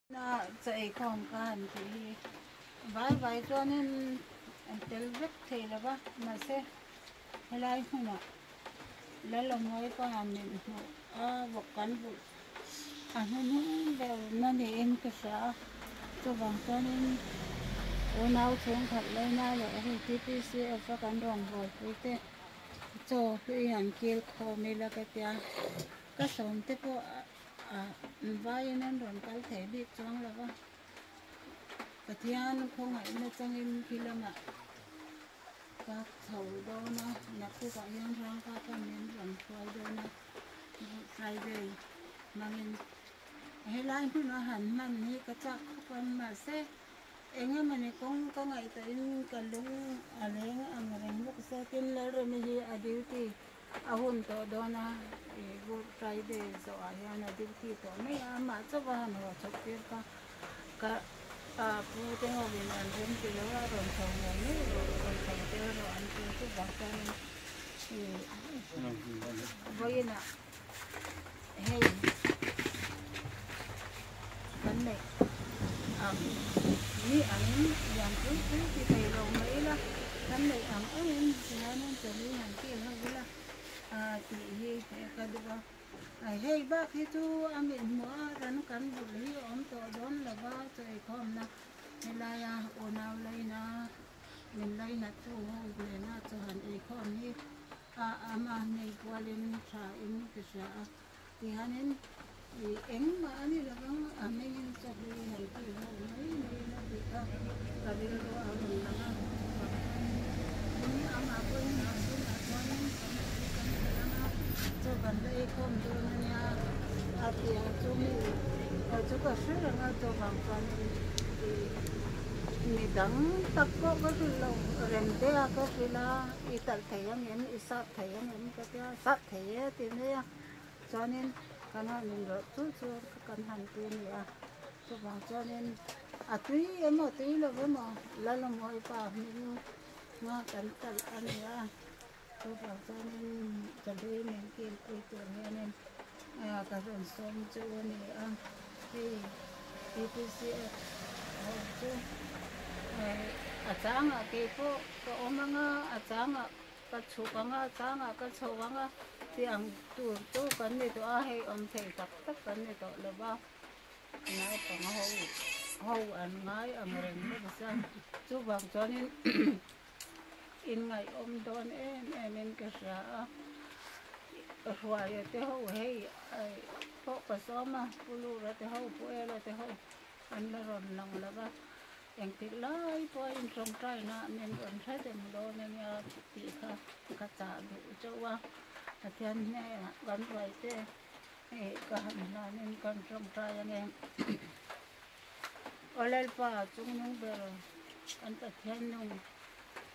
na chạy còn can thì vài vài cho nên tel rất thì là ba mà sẽ hay lại không ạ lấy lòng người có hàng mình vật cán vụ nó đều nó để em cái xã cho bằng cho nên ô nào xuống thật lấy nào rồi thì TPC ở phát cán đoàn rồi với thế cho cái hàng kia khó mình là cái tia cái sống thế có vài nên đoàn cái thể bị choáng là ba cái thiên không phải nó trong em khi làm ạ các thầu đó nó nhập cái gọi nhân rong các con miếng đoàn khoai đó nó Friday mà mình hay lại nó hẳn mình như cái chắc con mà sẽ anh em mình cũng có ngày tới cả lúc anh em lúc sau tin là rồi mình đi duty ahun to đó na Good Friday so ayan na duty to may mà cho vào nó cho tiền ka phụ tên họ bên anh em thì nó là rồi thầu này rồi thầu tiền rồi anh em cứ bảo cho vậy nè hey vấn đề ni anh yang cứ thì thầy đầu mấy đó vấn đề em thì nó cho đi hàng kia hơn là chị hi cái đó hey ba khi tu amin mua ran kan bu li om to don là ba chơi com na là ya onau lai na mình lai na tu ho le na cho han e com hi ama nei kwalen tha in cái sa thì hanen em mà anh là bang mình cho đi hay cái ho mấy này nó bị cái việc đó mình là ini ama pun cho gần đây không đưa nha thì chúng chúng có sự là cho bằng con thì đắng tất có cái lâu rèn đeo có cái là ít thấy em ít thấy em cái sát thấy thì này cho nên cái này mình rất chú cần hành tiền này cho bằng cho nên tuy em mà tuy là với mà là mọi bà mình mà cần anh ya tôi bảo cho nên cho đây mình kiếm cái tiền nên cái phần sống cho này thì sẽ chứ trang cái phố cái ông trang cái chú trang cái chú thì anh tu cái này tu hay ông thầy tập tất cái này tu là bao ngay bằng hậu anh ngay anh rèn nó sao chú bảo cho nên in ngày ông đón em cái啥hoài thế hậu hay phố cái xóm mà pulu là thế hậu quê là thế hậu anh là ròn lòng là ba em thì lấy po in trong trái na nên còn thấy thêm đó nên thì cả trả đủ cho qua thiên này gắn vậy thế cái hành là nên còn trong trái anh em ở đây pa chúng nó bờ anh ta thiên nung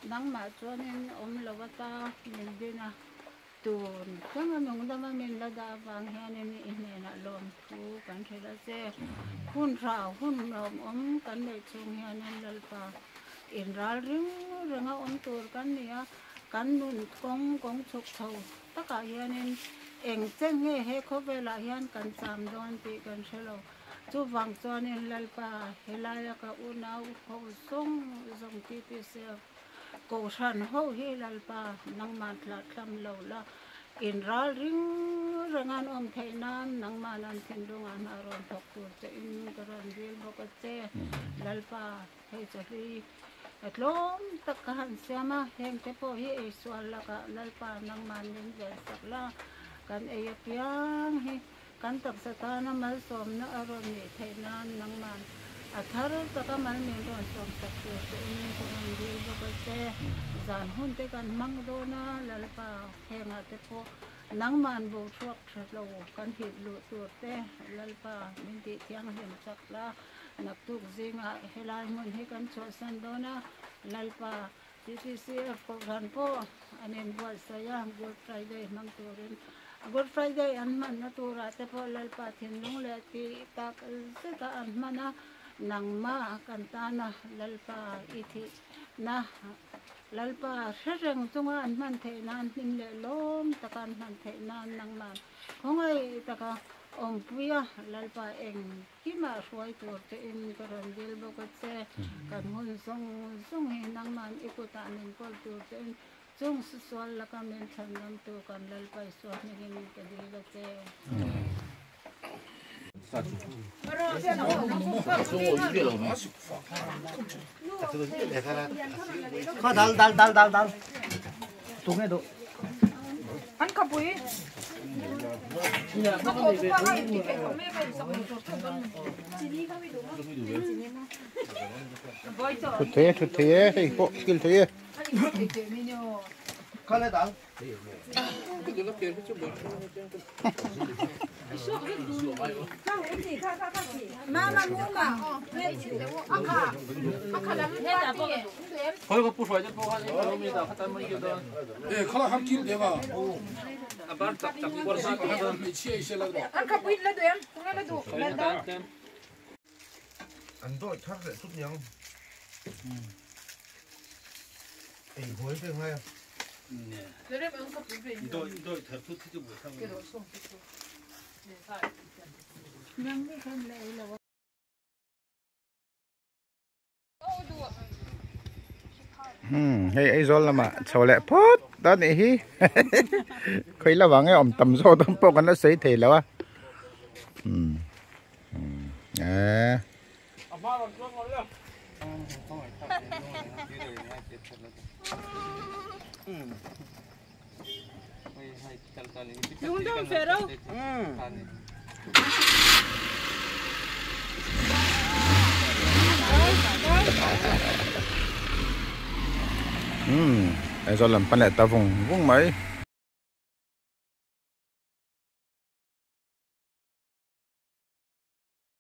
nắng mà cho nên ông là ta mình đi na tuần cái mà mình đã mà mình là đã vàng hè nên mình là lom thu cảnh thế là xe hun rào hun lom ông cảnh để chung hè nên là pa in ra riêng riêng ông tuần cảnh này cảnh nun công chụp thầu tất cả hè nên em chân nghe hết có về là hè cảnh sam don thì cảnh sẽ lâu chú vàng cho nên là pa hay là cái u nào hậu sông dòng TPC cổ sản hậu hi là pa nang mặt là tham lâu là in ra riêng riêng anh ông thầy nam nang mà làm thiên đông anh aron thọc tuổi cho in cái ron riêng bao cái xe là pa hay cho đi lom tất cả hành xe mà hem thế po hi xoan là cả là pa nang mà nên về sắp là kan ai piang hi kan tập sa ta na mal som na aron ni thầy nam nang mà thar taka mal min ron som tak so in ko ron di ba ko se zan hun te kan mang do na lalpa henga te po nang man bo thuak thlo kan hit lu tu te lalpa min ti tiang hem chak la nak tuk zinga helai mun he kan cho san do na lalpa TCF ko ran po anen bol sayang Good Friday mang turin Good Friday an man na tura te po lalpa thin lung le ti tak se ka an mana nang ma kantana lalpa ithi na lalpa sereng tunga man the nan nim le lom takan man the nan nang man khongai taka puya lalpa eng kima suai tur te in karon dil bokat se kan hun song hinang man ikutanin pol tur te in song susual la kamen thanam tu kan lalpa suai nigin kadila te 달. 동해도. 안 가보이. 좋대. 이거 시킬 돼. 칼에 달. 거기가 부숴야 돼. 보관이 그럽니다. 갖다 먹이거든. 네, 칼라 한 끼를 내가 아빠 딱 버리지. 하던 치에 있으려고. 안 가보이 라도 엠. 동해라도. 안도 차를 쏟냐. 에이, 뭘 생각해? 그러면 안 가보이. 너 대표 티도 못하고. nang ni kan le ila hay rồi là mà sau lại phốt đó này hi khi là vắng ông tầm số tầm bộ nó sấy thì là à yung dong pero. rồi làm pan lại ta vùng mấy